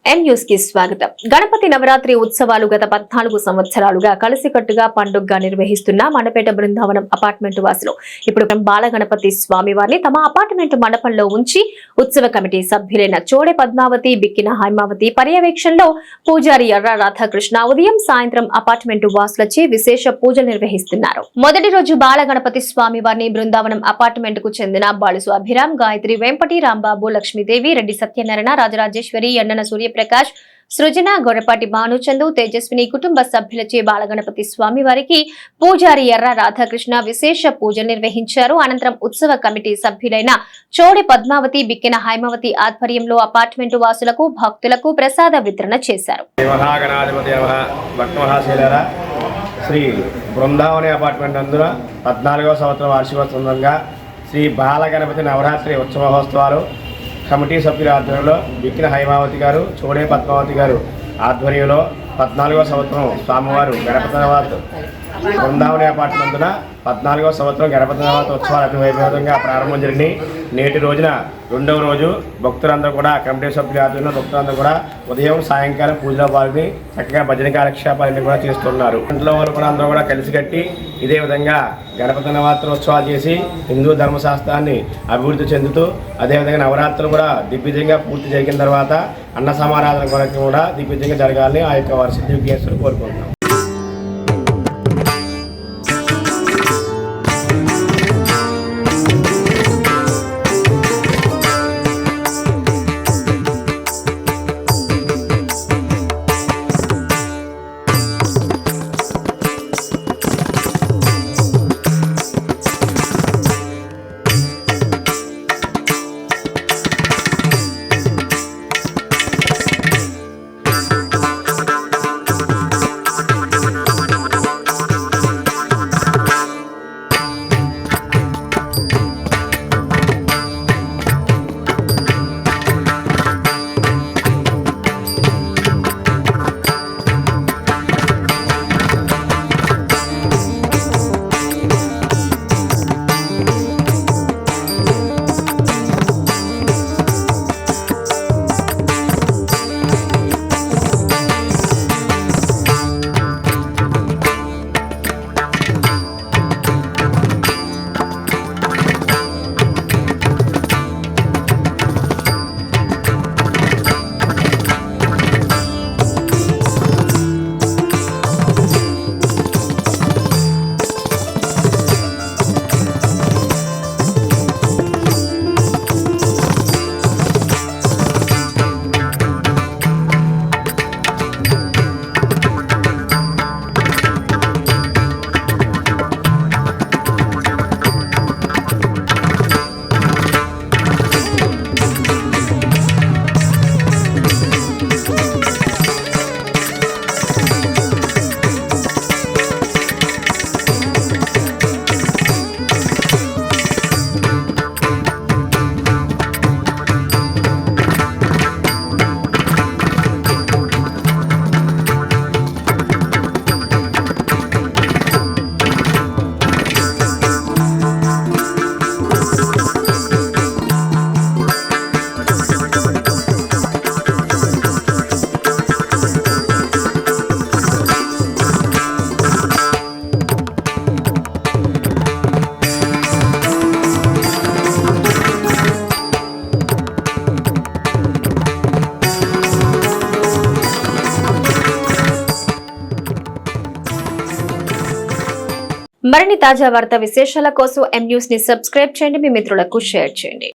M news కి స్వాగతం. గణపతి నవరాత్రి ఉత్సవాలు గత 14 సంవత్సరాలుగా కలిసికట్టుగా పండుగగా నిర్వహిస్తున్న మండపేట బృందావనం అపార్ట్మెంట్ వాసులు ఇప్పుడు బాలగణపతి స్వామి వారిని తమ అపార్ట్మెంట్ మండపంలో ఉంచి ఉత్సవ కమిటీ సభ్యులైన చోడే పద్మావతి, బిక్కిన హైమావతి పర్యవేక్షణలో పూజారి ఎర్ర రాధాకృష్ణ ఉదయం సాయంత్రం అపార్ట్మెంట్ వాసులచే విశేష పూజలు నిర్వహిస్తున్నారు. మొదటి రోజు బాలగణపతి స్వామి వారిని బృందావనం అపార్ట్మెంట్ కు చెందిన బాలుసు అభిరామ్, గాయత్రి, వెంపటి, రాంబాబు, లక్ష్మీదేవి, రెడ్డి సత్యనారాయణ, రాజరాజేశ్వరి, ఎన్నన సూర్యప్రకాష్, సృజన, గొడపాటి భానుచందు, తేజస్విని కుటుంబ సభ్యులచే బాలగణపతి స్వామి వారికి పూజారి ఎర్ర రాధాకృష్ణ విశేష పూజలు నిర్వహించారు. అనంతరం ఉత్సవ కమిటీ సభ్యులైన చోడి పద్మావతి, బిక్కిన హైమావతి ఆధ్వర్యంలో అపార్ట్మెంట్ వాసులకు, భక్తులకు ప్రసాద వితరణ చేశారు. శ్రీ బృందావని అపార్ట్మెంట్ నందున 14వ సంవత్సరం వార్షికోత్సవంగా శ్రీ బాలగణపతి నవరాత్రి ఉత్సవోత్సవాలు కమిటీ సభ్యుల ఆధ్వర్యంలో బిక్కిన హైమావతి గారు, చోడే పద్మావతి గారు ఆధ్వర్యంలో 14వ సంవత్సరం స్వామివారు గణపతి నవరాత్రి బృందావని అపార్ట్మెంట్న 14వ సంవత్సరం గణపతి నవరాత్రి ఉత్సవాలు అతి వైభవంగా ప్రారంభం జరిగినాయి. నేటి రోజున రెండవ రోజు భక్తులందరూ కూడా కమిటీ సభ్యుల ఆధ్వర్యంలో భక్తులందరూ కూడా ఉదయం సాయంకాలం పూజలో పాల్గొని చక్కగా భజన కాలక్షేపాలన్నీ కూడా చేస్తున్నారు. ఇంట్లో వాళ్ళు కూడా అందరూ కూడా కలిసికట్టి ఇదే విధంగా గణపతి నవరాత్రి ఉత్సవాలు చేసి హిందూ ధర్మశాస్త్రాన్ని అభివృద్ధి చెందుతూ అదేవిధంగా నవరాత్రులు కూడా దిగ్విజయంగా పూర్తి జరిగిన తర్వాత అన్న సమారాధన కొరకు కూడా దిగ్విజయంగా జరగాలని ఆ యొక్క వారి సిద్ధి విజ్ఞేశ్వరులు కోరుకుంటున్నాం. మరిన్ని తాజా వార్తా విశేషాల కోసం ఎం న్యూస్ ని సబ్స్క్రైబ్ చేయండి, మీ మిత్రులకు షేర్ చేయండి.